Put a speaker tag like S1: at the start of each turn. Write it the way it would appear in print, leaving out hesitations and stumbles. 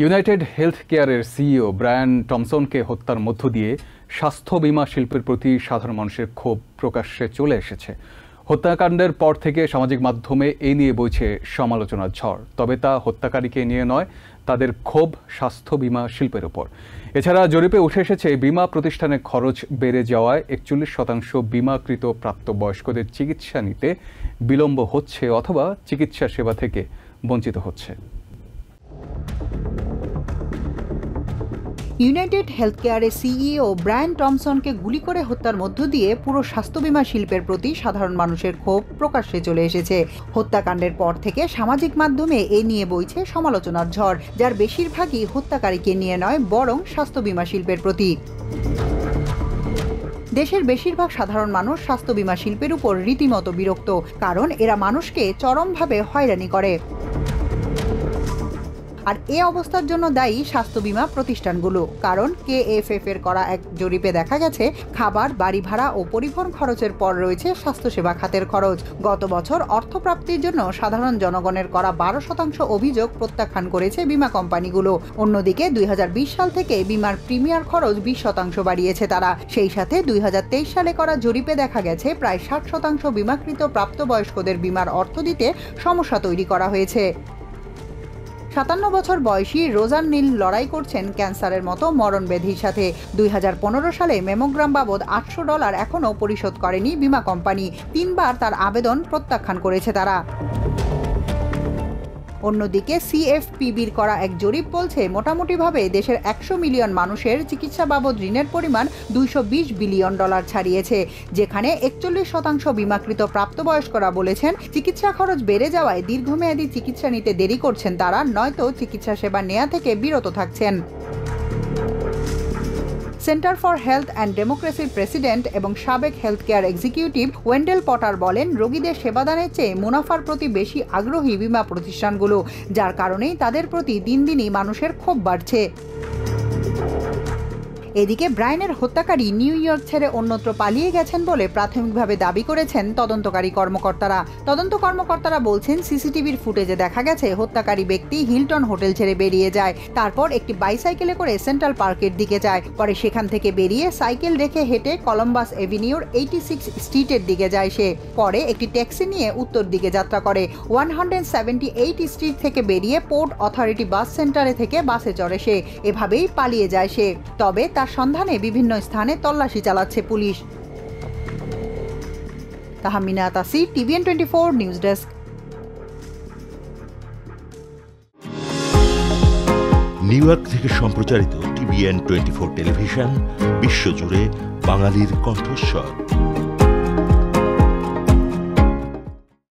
S1: United health কেয়ারের CEO Brian টমসনকে হত্যার মধ্য দিয়ে স্বাস্থ্য বীমা শিল্পের প্রতি সাধারণ মানুষের ক্ষোভ প্রকাশ্যে চলে এসেছে। হত্যাকাণ্ডের পর থেকে সামাজিক মাধ্যমে এই নিয়ে বইছে সমালোচনার ঝড়। তবে তা হত্যাকারীকে নিয়ে নয়, তাদের ক্ষোভ স্বাস্থ্য বীমা শিল্পের উপর। এছাড়া জরিপে উঠে এসেছে বীমা প্রতিষ্ঠানের খরচ বেড়ে যাওয়ায় 41% বীমাকৃত প্রাপ্তবয়স্কদের চিকিৎসা নিতে বিলম্ব হচ্ছে অথবা চিকিৎসা সেবা থেকে বঞ্চিত হচ্ছে।
S2: ইউনাইটেড হেলথ কেয়ারের সিইও ব্রায়ান টমসনকে গুলি করে হত্যার মধ্য দিয়ে পুরো স্বাস্থ্য বীমা শিল্পের প্রতি সাধারণ মানুষের ক্ষোভ প্রকাশ্যে চলে এসেছে। হত্যাকাণ্ডের পর থেকে সামাজিক মাধ্যমে এ নিয়ে বইছে সমালোচনার ঝড়, যার বেশিরভাগই হত্যাকারীকে নিয়ে নয়, বরং স্বাস্থ্য বীমা শিল্পের প্রতি। দেশের বেশিরভাগ সাধারণ মানুষ স্বাস্থ্য বীমা শিল্পের উপর রীতিমতো বিরক্ত, কারণ এরা মানুষকে চরমভাবে হয়রানি করে। আর এ অবস্থার জন্য দায়ী স্বাস্থ্য বীমা প্রতিষ্ঠানগুলো। কারণ KFF এর করা এক জরিপে দেখা গেছে, খাবার, বাড়ি ভাড়া ও পরিবহন খরচের পর রয়েছে স্বাস্থ্যসেবা খাতের খরচ। গত বছর অর্থপ্রাপ্তির জন্য সাধারণ জনগণের করা 12% অভিযোগ প্রত্যাখ্যান করেছে বীমা কোম্পানিগুলো। অন্যদিকে 2020 সাল থেকে বীমার প্রিমিয়ার খরচ 20% বাড়িয়েছে তারা। সেই সাথে 2023 সালে করা জরিপে দেখা গেছে, প্রায় 60% বীমাকৃত প্রাপ্তবয়স্কদের বীমার অর্থ দিতে সমস্যা তৈরি করা হয়েছে। 57 বছর বয়সী রোজান নীল লড়াই করছেন ক্যান্সারের মতো মরণব্যাধির সাথে। 2015 সালে মেমোগ্রাম বাবদ $800 এখনও পরিশোধ করেনি বীমা কোম্পানি। 3 বার তার আবেদন প্রত্যাখ্যান করেছে তারা। অন্যদিকে CFPB'র করা এক জরিপ বলছে, মোটামুটিভাবে দেশের 100 মিলিয়ন মানুষের চিকিৎসা বাবদ ঋণের পরিমাণ $220 বিলিয়ন ছাড়িয়েছে, যেখানে 41% বীমাকৃত প্রাপ্তবয়স্করা বলেছেন চিকিৎসা খরচ বেড়ে যাওয়ায় দীর্ঘমেয়াদী চিকিৎসা নিতে দেরি করছেন তারা, নয়তো চিকিৎসা সেবা নেওয়া থেকে বিরত থাকছেন। সেন্টার ফর হেলথ অ্যান্ড ডেমোক্রেসির প্রেসিডেন্ট এবং সাবেক health care executive Wendell Potter বলেন, রোগীদের সেবাদানের চেয়ে মুনাফার প্রতি বেশি আগ্রহী বীমা প্রতিষ্ঠানগুলো, যার কারণেই তাদের প্রতি দিন দিনই মানুষের ক্ষোভ বাড়ছে। এদিকে ব্রায়ানের হত্যাকারী নিউ ইয়র্ক ছেড়ে অন্যত্র পালিয়ে গেছেন বলে প্রাথমিকভাবে দাবি করেছেন তদন্তকারী কর্মকর্তারা বলছেন, সিসিটিভির ফুটেজে দেখা গেছে হত্যাকারী ব্যক্তি হিলটন হোটেল ছেড়ে বেরিয়ে যায়। তারপর একটি বাইসাইকেলে করে সেন্ট্রাল পার্কের দিকে যায়। পরে সেখান থেকে বেরিয়ে সাইকেল রেখে হেঁটে কলম্বাস এভিনিউর 86 স্ট্রিটের দিকে যায় সে। পরে একটি ট্যাক্সি নিয়ে উত্তর দিকে যাত্রা করে। 178 স্ট্রিট থেকে বেরিয়ে পোর্ট অথরিটি বাস সেন্টারে থেকে বাসে চড়ে সে। এভাবেই পালিয়ে যায় সে। তবে তার সন্ধানে বিভিন্ন স্থানে তল্লাশি চালাচ্ছে police. Tahmina Tashi, TVN 24 news desk.
S3: New York থেকে সম্প্রচারিত TVN 24 টেলিভিশন বিশ্বজুড়ে বাঙালির কণ্ঠস্বর।